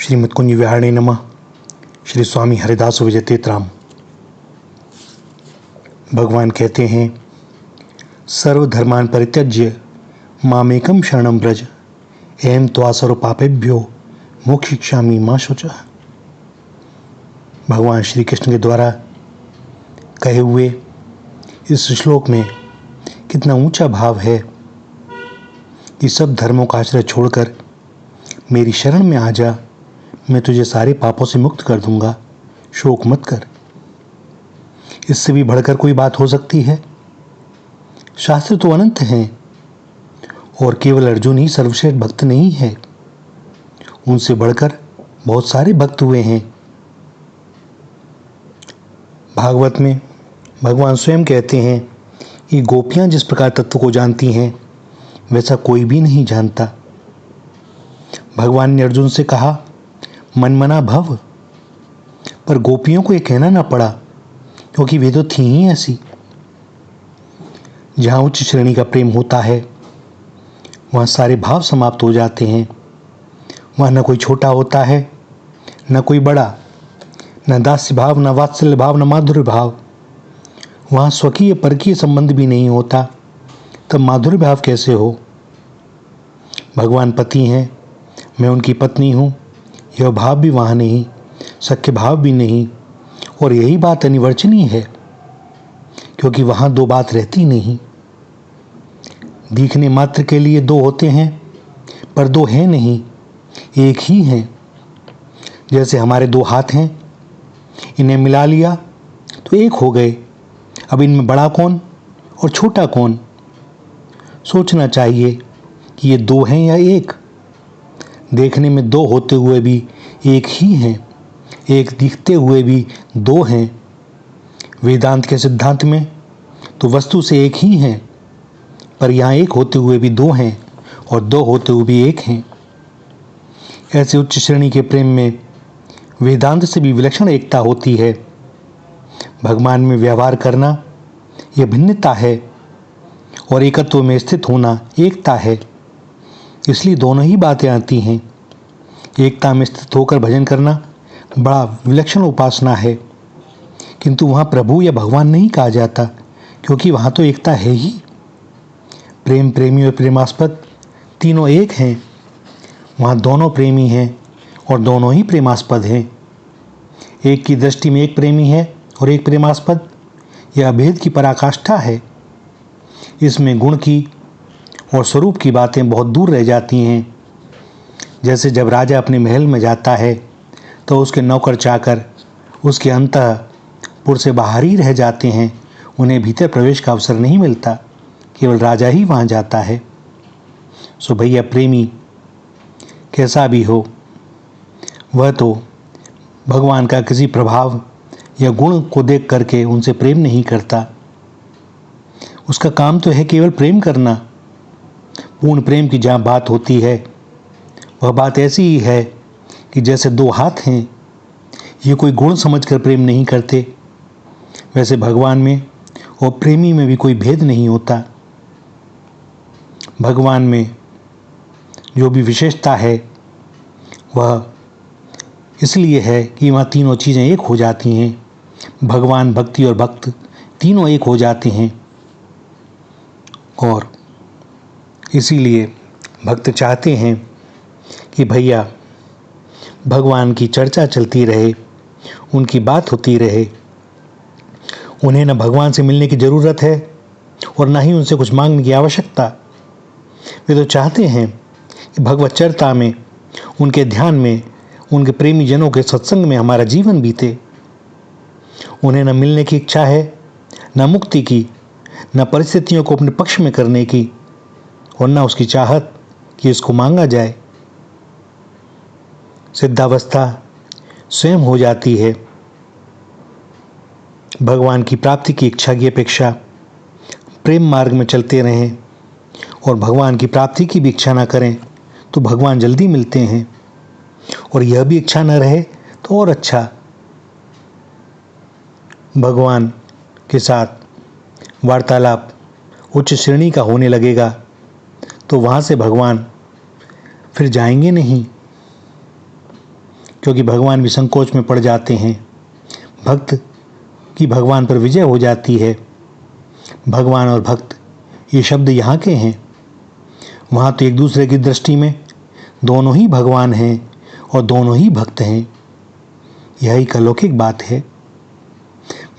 श्रीमद् कुंज विहारिणे नमः। श्री स्वामी हरिदास विजय तीर्थराम। भगवान कहते हैं, सर्वधर्मान् परित्यज्य मामेकं शरणं व्रज, अहं त्वा सर्व पापेभ्यो मोक्षयिष्यामि मा शुचः। भगवान श्री कृष्ण के द्वारा कहे हुए इस श्लोक में कितना ऊंचा भाव है कि सब धर्मों का आश्रय छोड़कर मेरी शरण में आ जा, मैं तुझे सारे पापों से मुक्त कर दूंगा, शोक मत कर। इससे भी बढ़कर कोई बात हो सकती है? शास्त्र तो अनंत हैं और केवल अर्जुन ही सर्वश्रेष्ठ भक्त नहीं है, उनसे बढ़कर बहुत सारे भक्त हुए हैं। भागवत में भगवान स्वयं कहते हैं कि गोपियां जिस प्रकार तत्व को जानती हैं वैसा कोई भी नहीं जानता। भगवान ने अर्जुन से कहा, मनमना भव, पर गोपियों को यह कहना ना पड़ा क्योंकि वे तो थी ही ऐसी। जहां उच्च श्रेणी का प्रेम होता है वहां सारे भाव समाप्त हो जाते हैं। वहां न कोई छोटा होता है, न कोई बड़ा, न दास्य भाव, न वात्सल्य भाव, न माधुर्य भाव। वहां स्वकीय परकीय संबंध भी नहीं होता, तब माधुर्य भाव कैसे हो? भगवान पति हैं, मैं उनकी पत्नी हूं, यह भाव भी वहां नहीं, सख्य भाव भी नहीं। और यही बात अनिवर्चनीय है क्योंकि वहां दो बात रहती नहीं। दिखने मात्र के लिए दो होते हैं पर दो हैं नहीं, एक ही हैं। जैसे हमारे दो हाथ हैं, इन्हें मिला लिया तो एक हो गए। अब इनमें बड़ा कौन और छोटा कौन? सोचना चाहिए कि ये दो हैं या एक। देखने में दो होते हुए भी एक ही हैं, एक दिखते हुए भी दो हैं। वेदांत के सिद्धांत में तो वस्तु से एक ही हैं, पर यहाँ एक होते हुए भी दो हैं और दो होते हुए भी एक हैं। ऐसे उच्च श्रेणी के प्रेम में वेदांत से भी विलक्षण एकता होती है। भगवान में व्यवहार करना यह भिन्नता है और एकत्व में स्थित होना एकता है। इसलिए दोनों ही बातें आती हैं। एकता में स्थित होकर भजन करना बड़ा विलक्षण उपासना है, किंतु वहाँ प्रभु या भगवान नहीं कहा जाता क्योंकि वहाँ तो एकता है ही। प्रेम, प्रेमी और प्रेमास्पद तीनों एक हैं। वहाँ दोनों प्रेमी हैं और दोनों ही प्रेमास्पद हैं। एक की दृष्टि में एक प्रेमी है और एक प्रेमास्पद, यह अभेद की पराकाष्ठा है। इसमें गुण की और स्वरूप की बातें बहुत दूर रह जाती हैं। जैसे जब राजा अपने महल में जाता है तो उसके नौकर चाकर उसके अंतःपुर से बाहर ही रह जाते हैं, उन्हें भीतर प्रवेश का अवसर नहीं मिलता, केवल राजा ही वहाँ जाता है। सो भैया, प्रेमी कैसा भी हो, वह तो भगवान का किसी प्रभाव या गुण को देख करके उनसे प्रेम नहीं करता। उसका काम तो है केवल प्रेम करना। पूर्ण प्रेम की जहाँ बात होती है वह बात ऐसी ही है कि जैसे दो हाथ हैं, ये कोई गुण समझकर प्रेम नहीं करते, वैसे भगवान में और प्रेमी में भी कोई भेद नहीं होता। भगवान में जो भी विशेषता है वह इसलिए है कि वहाँ तीनों चीज़ें एक हो जाती हैं। भगवान, भक्ति और भक्त तीनों एक हो जाते हैं और इसीलिए भक्त चाहते हैं कि भैया भगवान की चर्चा चलती रहे, उनकी बात होती रहे। उन्हें न भगवान से मिलने की ज़रूरत है और न ही उनसे कुछ मांगने की आवश्यकता। वे तो चाहते हैं कि भगवत चर्चा में, उनके ध्यान में, उनके प्रेमी जनों के सत्संग में हमारा जीवन बीते। उन्हें न मिलने की इच्छा है, न मुक्ति की, न परिस्थितियों को अपने पक्ष में करने की, और न उसकी चाहत कि इसको मांगा जाए। सिद्धावस्था स्वयं हो जाती है। भगवान की प्राप्ति की इच्छा की अपेक्षा प्रेम मार्ग में चलते रहें और भगवान की प्राप्ति की भी इच्छा ना करें तो भगवान जल्दी मिलते हैं, और यह भी इच्छा न रहे तो और अच्छा। भगवान के साथ वार्तालाप उच्च श्रेणी का होने लगेगा तो वहाँ से भगवान फिर जाएंगे नहीं। क्योंकि भगवान भी संकोच में पड़ जाते हैं। भक्त की भगवान पर विजय हो जाती है। भगवान और भक्त ये शब्द यहाँ के हैं। वहाँ तो एक दूसरे की दृष्टि में दोनों ही भगवान हैं और दोनों ही भक्त हैं। यह एक अलौकिक बात है,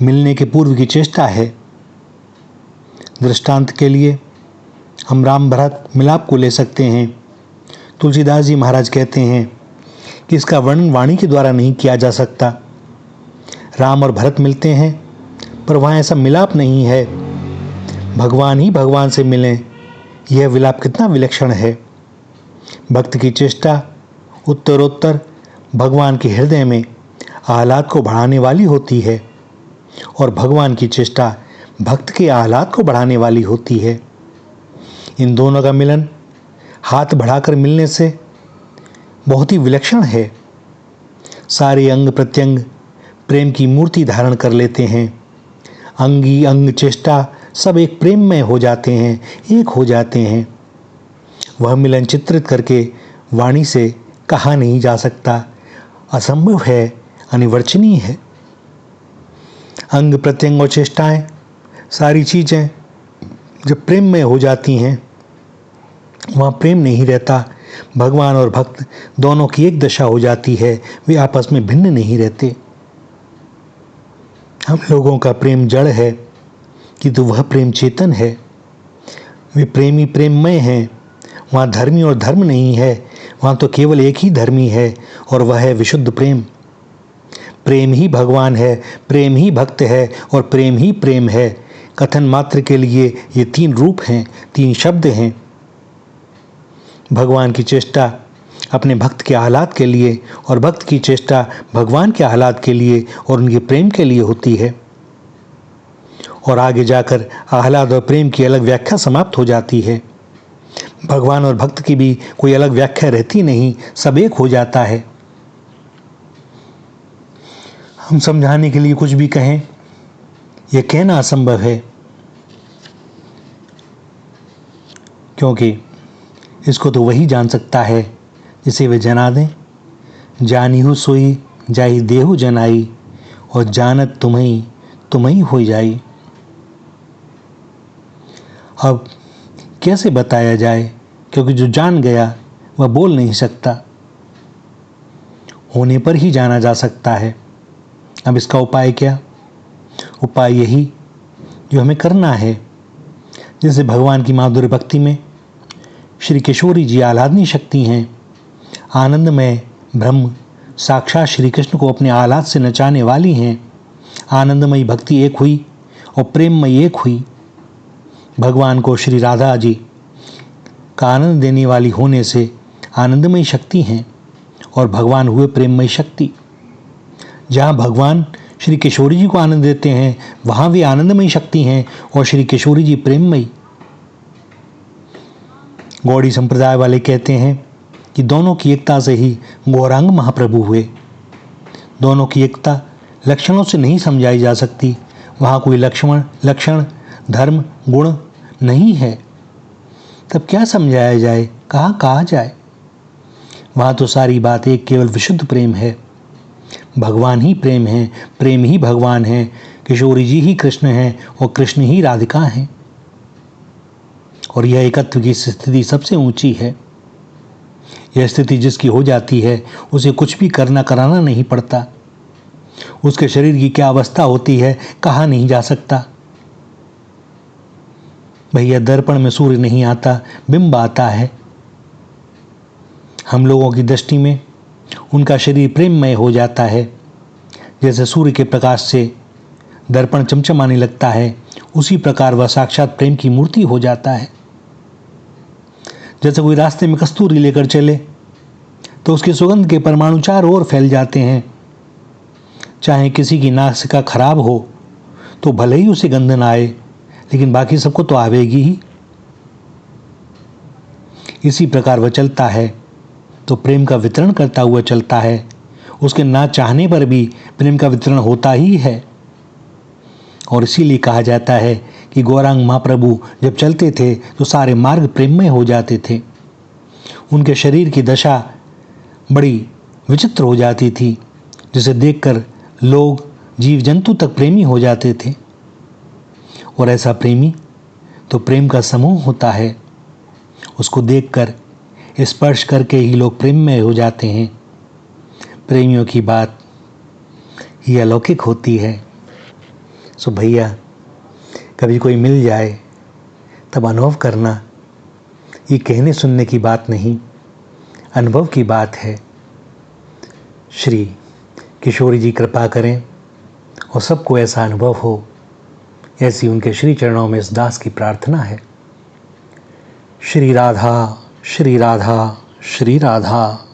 मिलने के पूर्व की चेष्टा है। दृष्टांत के लिए हम राम भरत मिलाप को ले सकते हैं। तुलसीदास जी महाराज कहते हैं कि इसका वर्णन वाणी के द्वारा नहीं किया जा सकता। राम और भरत मिलते हैं पर वहाँ ऐसा मिलाप नहीं है। भगवान ही भगवान से मिलें, यह विलाप कितना विलक्षण है। भक्त की चेष्टा उत्तरोत्तर भगवान के हृदय में आह्लाद को बढ़ाने वाली होती है और भगवान की चेष्टा भक्त के आह्लाद को बढ़ाने वाली होती है। इन दोनों का मिलन हाथ बढ़ाकर मिलने से बहुत ही विलक्षण है। सारे अंग प्रत्यंग प्रेम की मूर्ति धारण कर लेते हैं। अंगी अंग चेष्टा सब एक प्रेम में हो जाते हैं, एक हो जाते हैं। वह मिलन चित्रित करके वाणी से कहा नहीं जा सकता, असंभव है, अनिवर्चनीय है। अंग प्रत्यंग और चेष्टाएं सारी चीज़ें जब प्रेम में हो जाती हैं, वहाँ प्रेम नहीं रहता। भगवान और भक्त दोनों की एक दशा हो जाती है, वे आपस में भिन्न नहीं रहते। हम लोगों का प्रेम जड़ है किंतु वह प्रेम चेतन है। वे प्रेमी प्रेममय हैं। वहाँ धर्मी और धर्म नहीं है, वहाँ तो केवल एक ही धर्मी है और वह है विशुद्ध प्रेम। प्रेम ही भगवान है, प्रेम ही भक्त है और प्रेम ही प्रेम है। कथन मात्र के लिए ये तीन रूप हैं, तीन शब्द हैं। भगवान की चेष्टा अपने भक्त के आह्लाद के लिए और भक्त की चेष्टा भगवान के आह्लाद के लिए और उनके प्रेम के लिए होती है। और आगे जाकर आह्लाद और प्रेम की अलग व्याख्या समाप्त हो जाती है। भगवान और भक्त की भी कोई अलग व्याख्या रहती नहीं, सब एक हो जाता है। हम समझाने के लिए कुछ भी कहें, यह कहना असंभव है, क्योंकि इसको तो वही जान सकता है जिसे वे जना दें। जानिहु सोई जाई देहु जनाई और जानत तुम्हें हो जाई। अब कैसे बताया जाए, क्योंकि जो जान गया वह बोल नहीं सकता, होने पर ही जाना जा सकता है। अब इसका उपाय क्या? उपाय यही जो हमें करना है। जैसे भगवान की माधुर्य भक्ति में श्री किशोरी जी आह्लादनी शक्ति हैं, आनंदमय ब्रह्म साक्षात श्री कृष्ण को अपने आह्लाद से नचाने वाली हैं। आनंदमयी भक्ति एक हुई और प्रेममयी एक हुई। भगवान को श्री राधा जी का आनंद देने वाली होने से आनंदमयी शक्ति हैं और भगवान हुए प्रेममयी शक्ति। जहाँ भगवान श्री किशोरी जी को आनंद देते हैं वहाँ भी आनंदमयी शक्ति हैं और श्री किशोरी जी प्रेममयी। गौड़ी संप्रदाय वाले कहते हैं कि दोनों की एकता से ही गौरांग महाप्रभु हुए। दोनों की एकता लक्षणों से नहीं समझाई जा सकती। वहाँ कोई लक्षण धर्म गुण नहीं है, तब क्या समझाया जाए, कहाँ कहा जाए? वहाँ तो सारी बात एक केवल विशुद्ध प्रेम है। भगवान ही प्रेम है, प्रेम ही भगवान है, किशोरी जी ही कृष्ण हैं और कृष्ण ही राधिका हैं। और यह एकत्व की स्थिति सबसे ऊंची है। यह स्थिति जिसकी हो जाती है उसे कुछ भी करना कराना नहीं पड़ता। उसके शरीर की क्या अवस्था होती है कहा नहीं जा सकता। भैया दर्पण में सूर्य नहीं आता, बिंब आता है। हम लोगों की दृष्टि में उनका शरीर प्रेममय हो जाता है। जैसे सूर्य के प्रकाश से दर्पण चमचमाने लगता है, उसी प्रकार वह साक्षात प्रेम की मूर्ति हो जाता है। जैसे कोई रास्ते में कस्तूरी लेकर चले तो उसकी सुगंध के परमाणु चारों ओर फैल जाते हैं। चाहे किसी की नासिका खराब हो तो भले ही उसे गंध ना आए, लेकिन बाकी सबको तो आवेगी ही। इसी प्रकार वह चलता है तो प्रेम का वितरण करता हुआ चलता है। उसके ना चाहने पर भी प्रेम का वितरण होता ही है। और इसीलिए कहा जाता है कि गौरांग महाप्रभु जब चलते थे तो सारे मार्ग प्रेममय हो जाते थे। उनके शरीर की दशा बड़ी विचित्र हो जाती थी, जिसे देखकर लोग जीव जंतु तक प्रेमी हो जाते थे। और ऐसा प्रेमी तो प्रेम का समूह होता है, उसको देखकर स्पर्श करके ही लोग प्रेममय हो जाते हैं। प्रेमियों की बात ये अलौकिक होती है। सो भैया, कभी कोई मिल जाए तब अनुभव करना, ये कहने सुनने की बात नहीं, अनुभव की बात है। श्री किशोरी जी कृपा करें और सबको ऐसा अनुभव हो, ऐसी उनके श्री चरणों में इस दास की प्रार्थना है। श्री राधा, श्री राधा, श्री राधा।